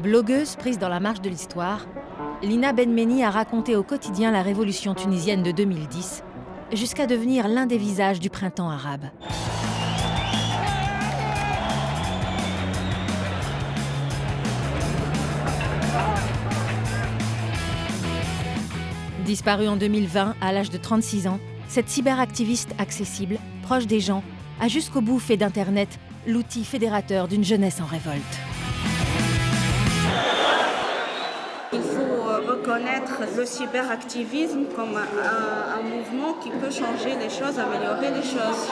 Blogueuse prise dans la marche de l'histoire, Lina Benmeni a raconté au quotidien la révolution tunisienne de 2010, jusqu'à devenir l'un des visages du printemps arabe. Disparue en 2020 à l'âge de 36 ans, cette cyberactiviste accessible, proche des gens, a jusqu'au bout fait d'Internet l'outil fédérateur d'une jeunesse en révolte. Il faut reconnaître le cyberactivisme comme un mouvement qui peut changer les choses, améliorer les choses.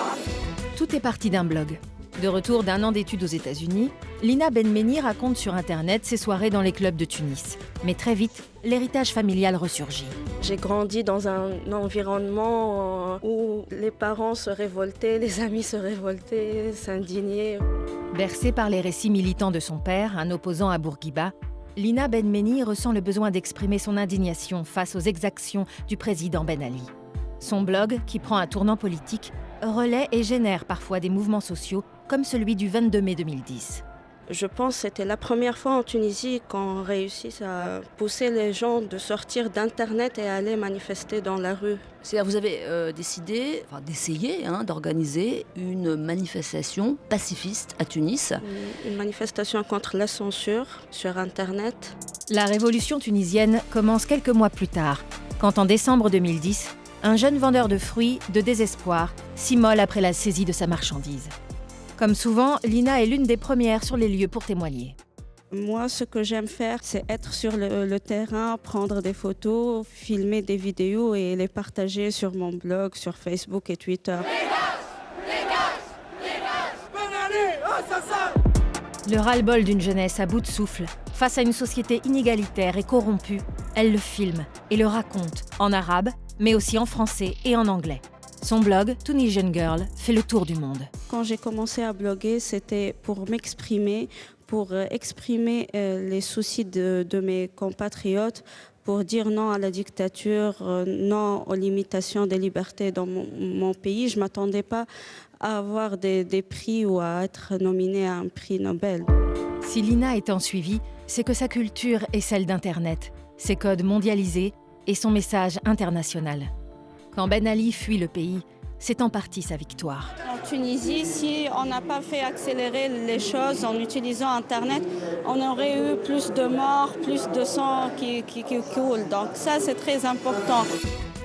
Tout est parti d'un blog. De retour d'un an d'études aux États-Unis, Lina Benmeni raconte sur Internet ses soirées dans les clubs de Tunis. Mais très vite, l'héritage familial ressurgit. J'ai grandi dans un environnement où les parents se révoltaient, les amis se révoltaient, s'indignaient. Bercée par les récits militants de son père, un opposant à Bourguiba, Lina Benmeni ressent le besoin d'exprimer son indignation face aux exactions du président Ben Ali. Son blog, qui prend un tournant politique, relaie et génère parfois des mouvements sociaux comme celui du 22 mai 2010. Je pense que c'était la première fois en Tunisie qu'on réussit à pousser les gens de sortir d'Internet et aller manifester dans la rue. C'est-à-dire vous avez décidé d'essayer d'organiser une manifestation pacifiste à Tunis. Une manifestation contre la censure sur Internet. La révolution tunisienne commence quelques mois plus tard, quand en décembre 2010, un jeune vendeur de fruits, de désespoir, s'immole après la saisie de sa marchandise. Comme souvent, Lina est l'une des premières sur les lieux pour témoigner. Moi, ce que j'aime faire, c'est être sur le terrain, prendre des photos, filmer des vidéos et les partager sur mon blog, sur Facebook et Twitter. Le ras-le-bol d'une jeunesse à bout de souffle, face à une société inégalitaire et corrompue, elle le filme et le raconte en arabe, mais aussi en français et en anglais. Son blog, Tunisian Girl, fait le tour du monde. Quand j'ai commencé à bloguer, c'était pour m'exprimer, pour exprimer les soucis de mes compatriotes, pour dire non à la dictature, non aux limitations des libertés dans mon pays. Je ne m'attendais pas à avoir des prix ou à être nominée à un prix Nobel. Si Lina est en suivi, c'est que sa culture est celle d'Internet, ses codes mondialisés et son message international. Quand Ben Ali fuit le pays, c'est en partie sa victoire. En Tunisie, si on n'a pas fait accélérer les choses en utilisant Internet, on aurait eu plus de morts, plus de sang qui coule. Donc ça, c'est très important.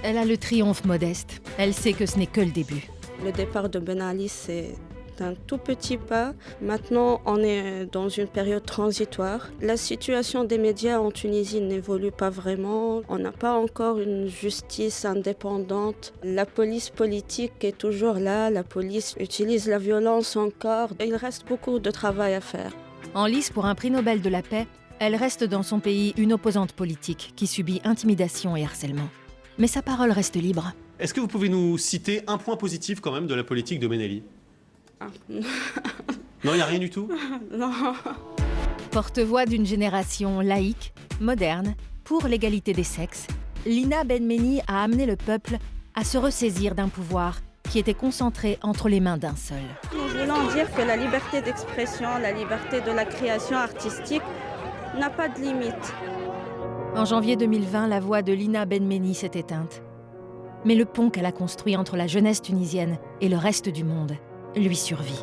Elle a le triomphe modeste. Elle sait que ce n'est que le début. Le départ de Ben Ali, c'est un tout petit pas. Maintenant, on est dans une période transitoire. La situation des médias en Tunisie n'évolue pas vraiment. On n'a pas encore une justice indépendante. La police politique est toujours là. La police utilise la violence encore. Il reste beaucoup de travail à faire. En lice pour un prix Nobel de la paix, elle reste dans son pays une opposante politique qui subit intimidation et harcèlement. Mais sa parole reste libre. Est-ce que vous pouvez nous citer un point positif quand même de la politique de Ben Ali ? Non, il n'y a rien du tout ? Non. Porte-voix d'une génération laïque, moderne, pour l'égalité des sexes, Lina Benmeni a amené le peuple à se ressaisir d'un pouvoir qui était concentré entre les mains d'un seul. Nous voulons dire que la liberté d'expression, la liberté de la création artistique n'a pas de limite. En janvier 2020, la voix de Lina Benmeni s'est éteinte. Mais le pont qu'elle a construit entre la jeunesse tunisienne et le reste du monde lui survit.